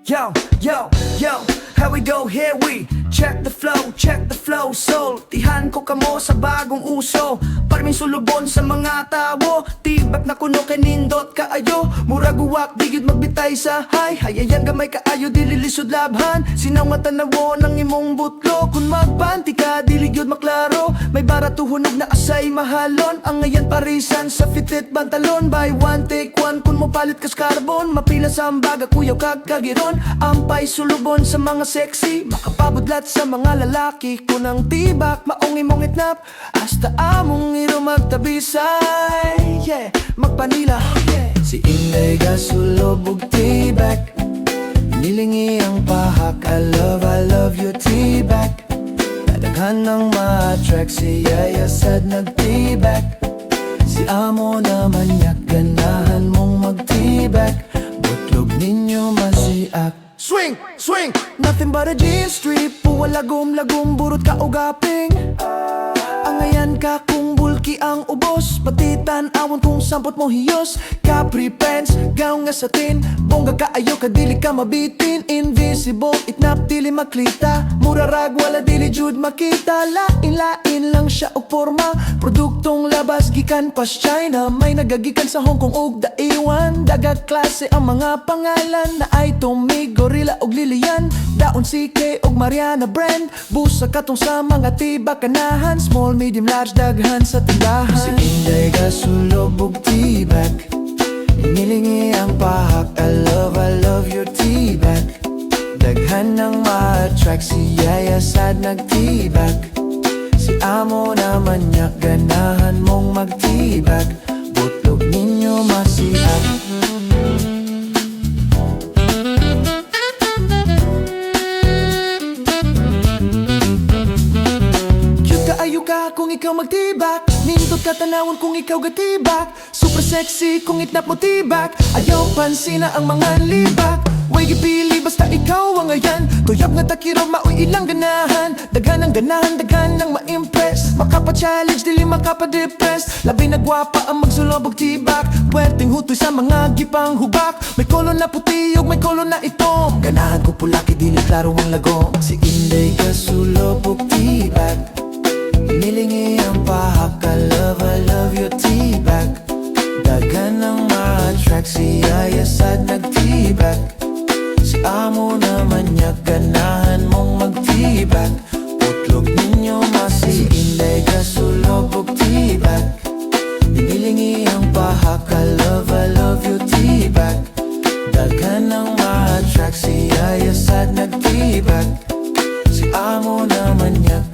Yo, yo, yo, here we go, here we check the flow, soul. Tihan ko kamo sa bagong uso. Parming sulubon sa mga tao. Tibak na kuno kanindot kaayo. Murag uwak, digid magbitay sa hay. Hayayan gamay kaayo, dililisod labhan. Sinaw nga tanawo ng imong butlo. Kung magpanti ka, diligyod maklaro. May baratuhunog na asay mahalon. Ang ngayon parisan sa fitit bantalon. By one take one, kung mo palit kas carbon. Mapila sa ambaga, kuyaw kagkagiron. Ampay sulubon sa mga sexy. Makapabudlat sa mga lalaki. Kunang tibak, maong imong itnap. Hasta among iro magtabisay. Yeah, magpanila, yeah. Si Inday gasulobog tibak. Nilingi ang pahak. I love you tibak. Nadaghan ng ma-attract. Si Yaya sad nagtibak. Si Amo naman yak. Ganahan mong magtibak. Butlog ninyo masiak. Swing, swing, nothing but a G-strip. Puwalagom-lagom, burot ka o gaping. Angayan ka kung bulki ang ubos. Patitan awon kung sampot mo hiyos. Capri pants, gaong nga satin. Bongga ka ayo ka dili ka mabitin. Invisible, itnap dili maklita. Murarag wala dili jud makita. Lain-lain lang siya og forma. Produktong labas gikan pas China. May nagagikan sa Hong Kong og Daiwan. Dagag klase ang mga pangalan. Na ay Tommy, Gorilla og Lilian. Daon CK og Mariana brand. Busa katong sa mga tiba kanahan. Small, medium, large, daghan sa tindahan. Si Inday gasulog og tibak. Nilingi ang pahak. I love your tibak. Daghan ng ma-attract. Si Yaya sad nagtibak. Si Amo naman yak. Ganahan mong magtibak. Butlog ninyo masiak. Kung ikaw magtibak, nindot ka tanawon kung ikaw gatibak. Super sexy kung itnap mo tibak. Ayaw pansina ang mga libak. Way gipili basta ikaw ang ayan. Tuyab nga takiro maoy ilang ganahan. Daghan ang ganahan, daghan ang ma-impress. Makapa-challenge, dili makapa-depress. Labi na gwapa ang magsulobog tibak. Puwerteng hutoy sa mga gipang hubak. May kolon na puti ug may kolon na itom. Ganahan ko pulaki, dili klaro ang lagom. Si Inday gasulobog tibak. Nilingi ang pahak. I love your tibak. Dagan ng ma-attract. Si Yaya sad nagtibak. Si Amo naman yak. Ganahan mong magtibak. Putlog ninyo masi. Si Inday gasulobog tibak. Nilingi ang pahak. I love your tibak. Dagan ng ma-attract. Si Yaya sad nagtibak. Si Amo naman yak.